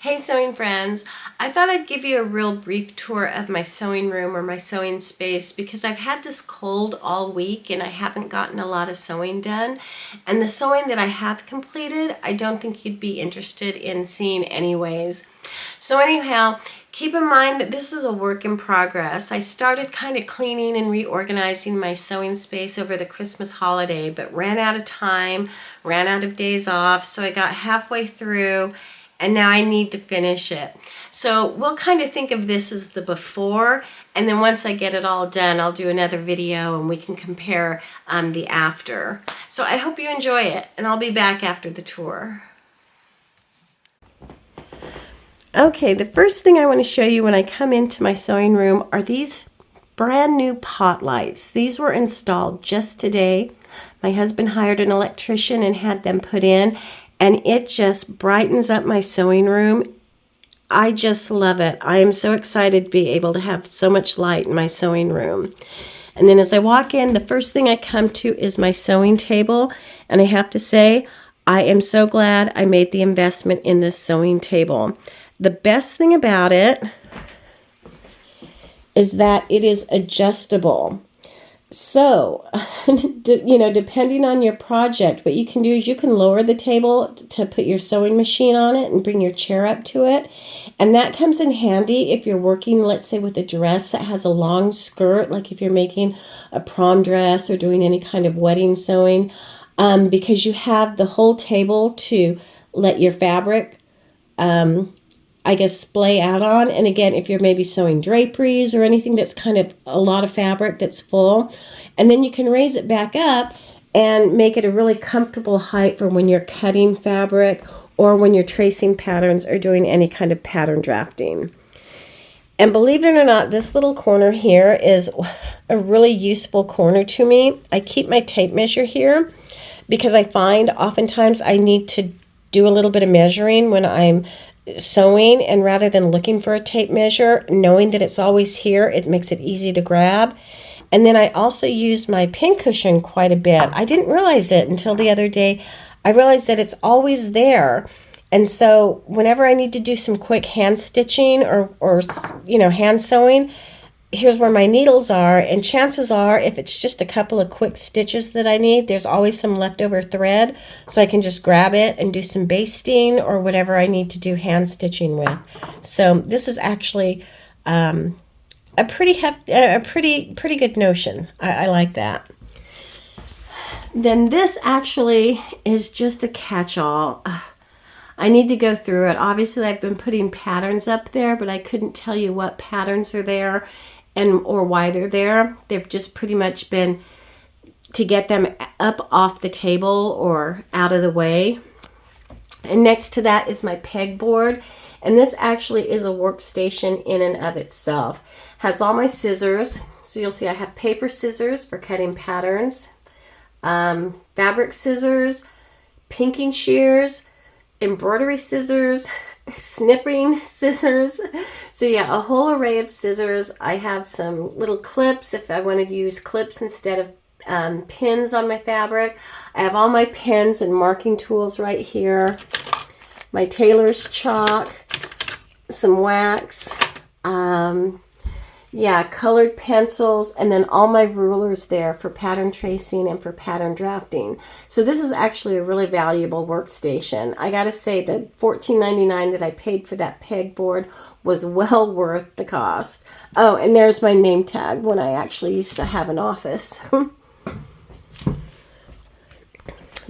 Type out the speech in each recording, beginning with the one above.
Hey sewing friends, I thought I'd give you a real brief tour of my sewing room or my sewing space because I've had this cold all week and I haven't gotten a lot of sewing done. And the sewing that I have completed, I don't think you'd be interested in seeing anyways. So anyhow, keep in mind that this is a work in progress. I started kind of cleaning and reorganizing my sewing space over the Christmas holiday, but ran out of time, ran out of days off, so I got halfway through and now I need to finish it. So we'll kind of think of this as the before, and then once I get it all done, I'll do another video and we can compare the after. So I hope you enjoy it, and I'll be back after the tour. Okay, the first thing I want to show you when I come into my sewing room are these brand new pot lights. These were installed just today. My husband hired an electrician and had them put in, and it just brightens up my sewing room. I just love it. I am so excited to be able to have so much light in my sewing room. And then as I walk in, the first thing I come to is my sewing table, and I have to say, I am so glad I made the investment in this sewing table. The best thing about it is that it is adjustable. So, depending on your project, what you can do is you can lower the table to put your sewing machine on it and bring your chair up to it. And that comes in handy if you're working, let's say, with a dress that has a long skirt, like if you're making a prom dress or doing any kind of wedding sewing, because you have the whole table to let your fabric splay out on. And again, if you're maybe sewing draperies or anything that's kind of a lot of fabric that's full, and then you can raise it back up and make it a really comfortable height for when you're cutting fabric or when you're tracing patterns or doing any kind of pattern drafting. And believe it or not, this little corner here is a really useful corner to me. I keep my tape measure here because I find oftentimes I need to do a little bit of measuring when I'm sewing, and rather than looking for a tape measure, knowing that it's always here, it makes it easy to grab. And then I also use my pincushion quite a bit. I didn't realize it until the other day. I realized that it's always there. And so whenever I need to do some quick hand stitching or hand sewing, here's where my needles are, and chances are if it's just a couple of quick stitches that I need, there's always some leftover thread, so I can just grab it and do some basting or whatever I need to do hand stitching with. So this is actually a pretty good notion. I like that. Then this actually is just a catch-all. I need to go through it. Obviously I've been putting patterns up there, but I couldn't tell you what patterns are there or why they're there. They've just pretty much been to get them up off the table or out of the way. And next to that is my pegboard, and this actually is a workstation in and of itself. Has all my scissors, so you'll see I have paper scissors for cutting patterns, fabric scissors, pinking shears, embroidery scissors, snipping scissors. So yeah, a whole array of scissors. I have some little clips if I wanted to use clips instead of pins on my fabric. I have all my pens and marking tools right here. My tailor's chalk, some wax, colored pencils, and then all my rulers there for pattern tracing and for pattern drafting. So this is actually a really valuable workstation. I gotta say the $14.99 that I paid for that pegboard was well worth the cost. Oh, and there's my name tag when I actually used to have an office.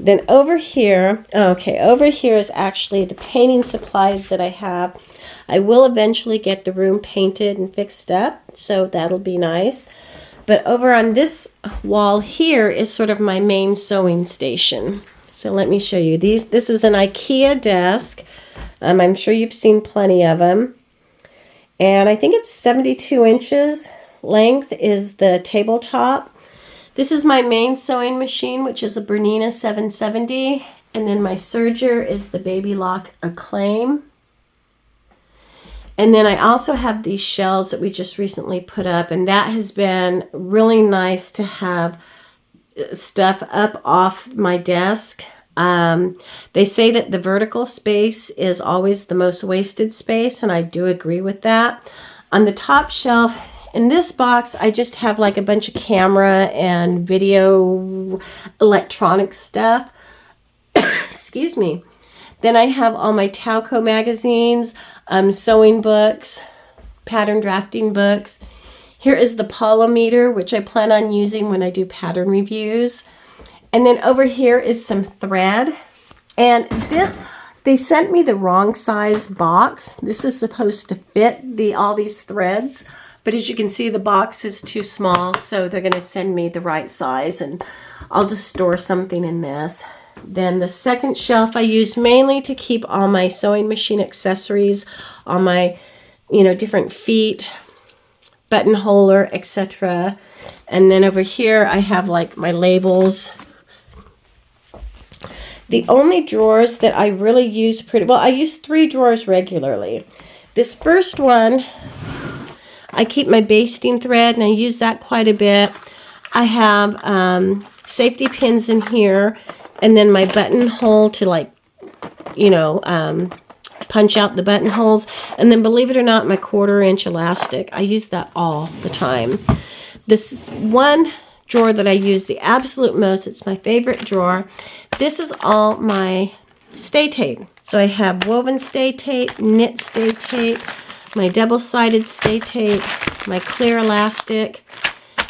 Then over here is actually the painting supplies that I have. I will eventually get the room painted and fixed up, so that'll be nice. But over on this wall here is sort of my main sewing station. So let me show you these. This is an IKEA desk. I'm sure you've seen plenty of them. And I think it's 72 inches length is the tabletop. This is my main sewing machine, which is a Bernina 770. And then my serger is the Baby Lock Acclaim. And then I also have these shelves that we just recently put up, and that has been really nice to have stuff up off my desk. They say that the vertical space is always the most wasted space, and I do agree with that. On the top shelf, in this box, I just have like a bunch of camera and video electronic stuff. Excuse me. Then I have all my Talco magazines, sewing books, pattern drafting books. Here is the Polometer, which I plan on using when I do pattern reviews. And then over here is some thread. And this, they sent me the wrong size box. This is supposed to fit all these threads. But as you can see, the box is too small, so they're going to send me the right size, and I'll just store something in this. Then the second shelf I use mainly to keep all my sewing machine accessories, all my, different feet, buttonholer, etc. And then over here I have like my labels. The only drawers that I really use I use 3 drawers regularly. This first one, I keep my basting thread, and I use that quite a bit. I have safety pins in here, and then my buttonhole to punch out the buttonholes. And then, believe it or not, my 1/4 inch elastic. I use that all the time. This is one drawer that I use the absolute most. It's my favorite drawer. This is all my stay tape. So I have woven stay tape, knit stay tape, my double-sided stay tape, my clear elastic.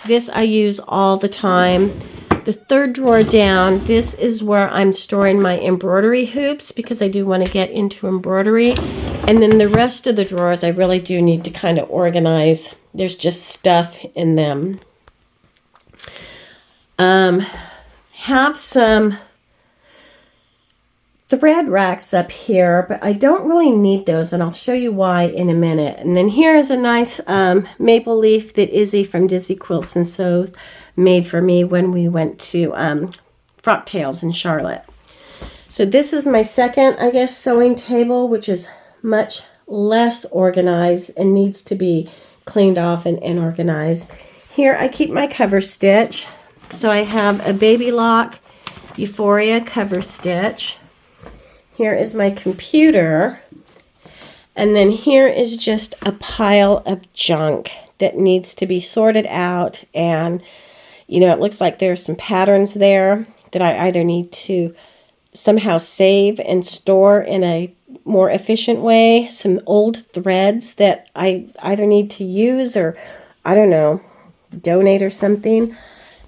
This I use all the time. The third drawer down, this is where I'm storing my embroidery hoops, because I do want to get into embroidery. And then the rest of the drawers I really do need to kind of organize. There's just stuff in them. Have some thread racks up here, but I don't really need those, and I'll show you why in a minute. And then here is a nice maple leaf that Izzy from Dizzy Quilts and Sews made for me when we went to Frock Tales in Charlotte. So this is my second, sewing table, which is much less organized and needs to be cleaned off and organized. Here I keep my cover stitch. So I have a Baby Lock Euphoria cover stitch. Here is my computer. And then here is just a pile of junk that needs to be sorted out. And, it looks like there's some patterns there that I either need to somehow save and store in a more efficient way. Some old threads that I either need to use or, I don't know, donate or something.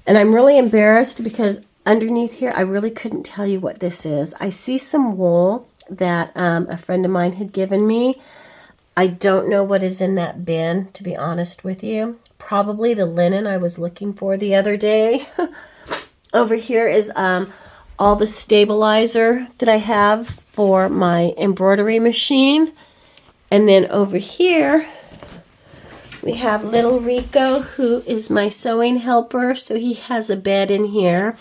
And I'm really embarrassed because underneath here, I really couldn't tell you what this is. I see some wool that a friend of mine had given me. I don't know what is in that bin, to be honest with you. Probably the linen I was looking for the other day. Over here is all the stabilizer that I have for my embroidery machine. And then over here, we have little Rico, who is my sewing helper, so he has a bed in here.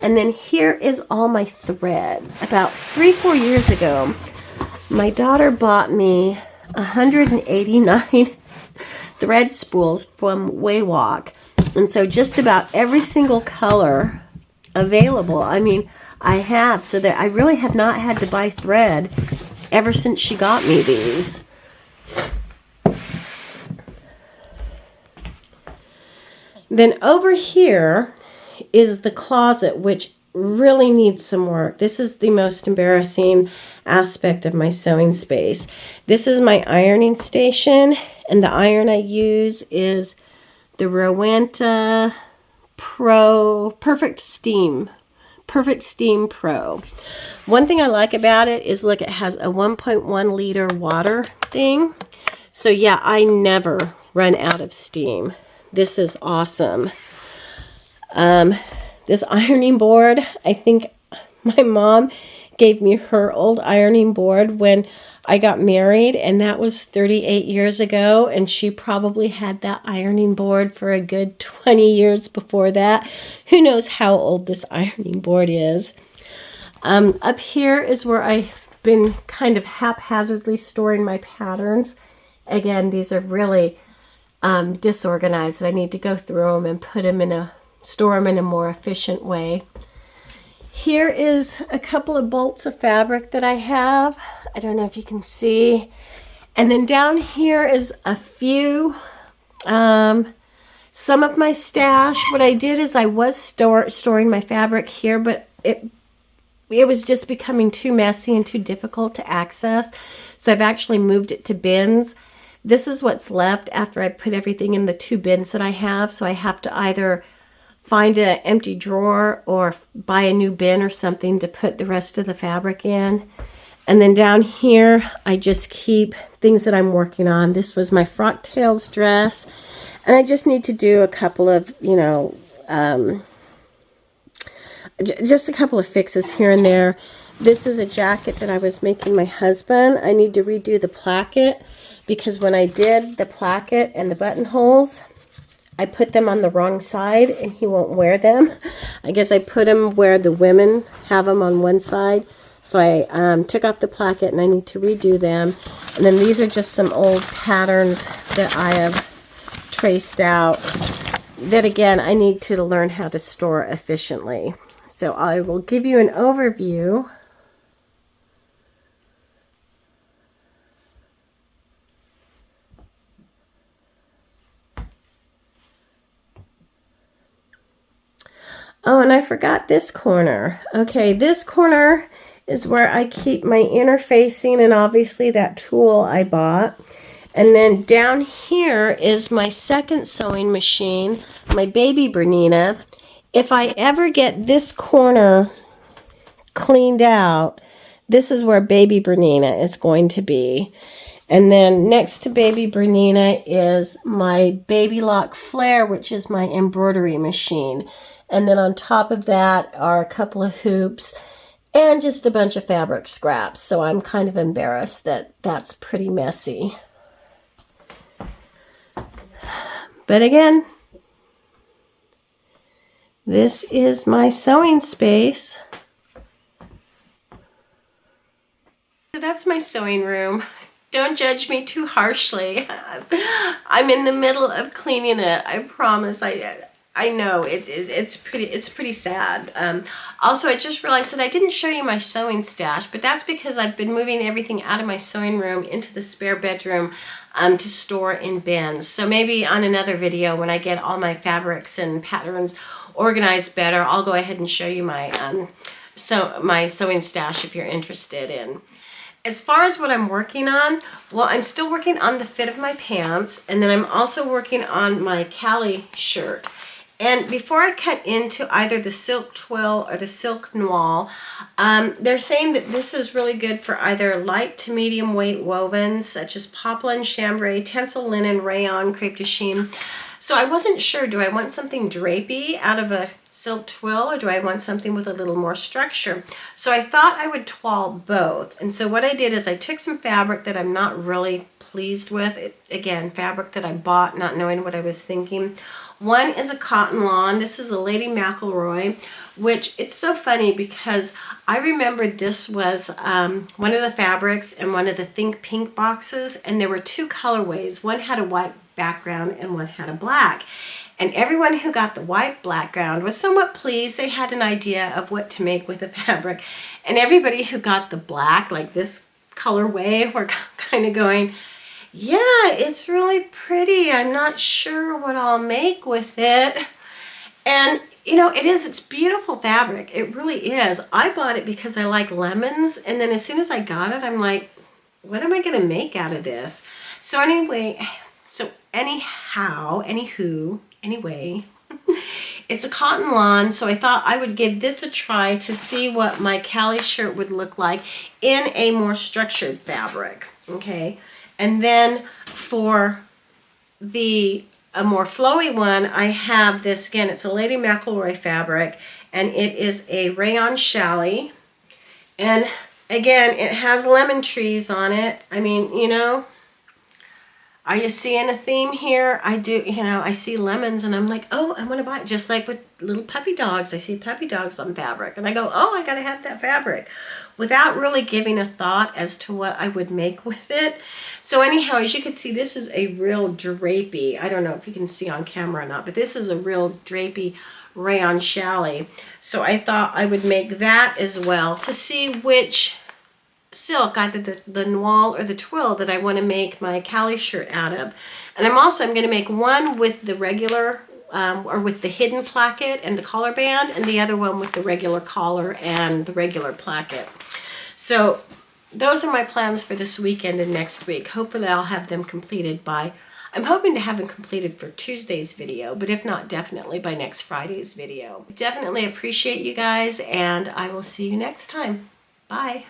And then here is all my thread. About 3-4 years ago, my daughter bought me 189 thread spools from Waywalk. And so just about every single color available, I have. So that I really have not had to buy thread ever since she got me these. Then over here is the closet, which really needs some work. This is the most embarrassing aspect of my sewing space. This is my ironing station, and the iron I use is the Rowenta Pro Perfect Steam Pro. One thing I like about it is, look, it has a 1.1 liter water thing. So yeah, I never run out of steam. This is awesome. This ironing board, I think my mom gave me her old ironing board when I got married, and that was 38 years ago, and she probably had that ironing board for a good 20 years before that. Who knows how old this ironing board is. Up here is where I've been kind of haphazardly storing my patterns. Again, these are really disorganized, and I need to go through them and store them in a more efficient way. Here is a couple of bolts of fabric that I have. I don't know if you can see. And then down here is a few, some of my stash. What I did is I was storing my fabric here, but it was just becoming too messy and too difficult to access. So I've actually moved it to bins. This is what's left after I put everything in the 2 bins that I have. So I have to either find an empty drawer or buy a new bin or something to put the rest of the fabric in. And then down here, I just keep things that I'm working on. This was my frock tails dress. And I just need to do a couple of, you know, just a couple of fixes here and there. This is a jacket that I was making my husband. I need to redo the placket because when I did the placket and the buttonholes, I put them on the wrong side and he won't wear them. I guess I put them where the women have them on one side. So I took off the placket and I need to redo them. And then these are just some old patterns that I have traced out that, again, I need to learn how to store efficiently. So I will give you an overview. Oh, and I forgot this corner. Okay, this corner is where I keep my interfacing and obviously that tool I bought. And then down here is my second sewing machine, my baby Bernina. If I ever get this corner cleaned out, this is where baby Bernina is going to be. And then next to baby Bernina is my Baby Lock Flare, which is my embroidery machine. And then on top of that are a couple of hoops and just a bunch of fabric scraps. So I'm kind of embarrassed that that's pretty messy. But again, this is my sewing space. So that's my sewing room. Don't judge me too harshly. I'm in the middle of cleaning it. I promise. I know it's pretty sad. Also, I just realized that I didn't show you my sewing stash, but that's because I've been moving everything out of my sewing room into the spare bedroom to store in bins. So maybe on another video when I get all my fabrics and patterns organized better, I'll go ahead and show you my my sewing stash if you're interested in. As far as what I'm working on, well, I'm still working on the fit of my pants, and then I'm also working on my Callie shirt. And before I cut into either the silk twill or the silk noir, they're saying that this is really good for either light to medium weight wovens, such as poplin, chambray, tencel linen, rayon, crepe de chine. So I wasn't sure, do I want something drapey out of a silk twill or do I want something with a little more structure? So I thought I would toile both. And so what I did is I took some fabric that I'm not really pleased with. Again, fabric that I bought not knowing what I was thinking. One is a cotton lawn. This is a Lady McElroy, which it's so funny because I remember this was one of the fabrics in one of the Think Pink boxes, and there were 2 colorways. One had a white background and one had a black. And everyone who got the white background was somewhat pleased. They had an idea of what to make with the fabric. And everybody who got the black, like this colorway, were kind of going, yeah, it's really pretty. I'm not sure what I'll make with it. And you know, it's beautiful fabric. It really is. I bought it because I like lemons. And then as soon as I got it, I'm like, what am I going to make out of this? So anyway, anyway, it's a cotton lawn. So I thought I would give this a try to see what my Callie shirt would look like in a more structured fabric. Okay. And then for a more flowy one, I have this, again, it's a Lady McElroy fabric, and it is a rayon challis. And again, it has lemon trees on it. I mean, are you seeing a theme here? I do, I see lemons and I'm like, oh, I want to buy it. Just like with little puppy dogs. I see puppy dogs on fabric and I go, oh, I got to have that fabric, without really giving a thought as to what I would make with it. So anyhow, as you can see, this is a real drapey. I don't know if you can see on camera or not, but this is a real drapey rayon challis. So I thought I would make that as well to see which silk, either the noir or the twill, that I want to make my Callie shirt out of. And I'm going to make one with the regular or with the hidden placket and the collar band, and the other one with the regular collar and the regular placket. So those are my plans for this weekend and next week. Hopefully I'll have them completed by, I'm hoping to have them completed for Tuesday's video, but if not, definitely by next Friday's video. Definitely appreciate you guys, and I will see you next time. Bye.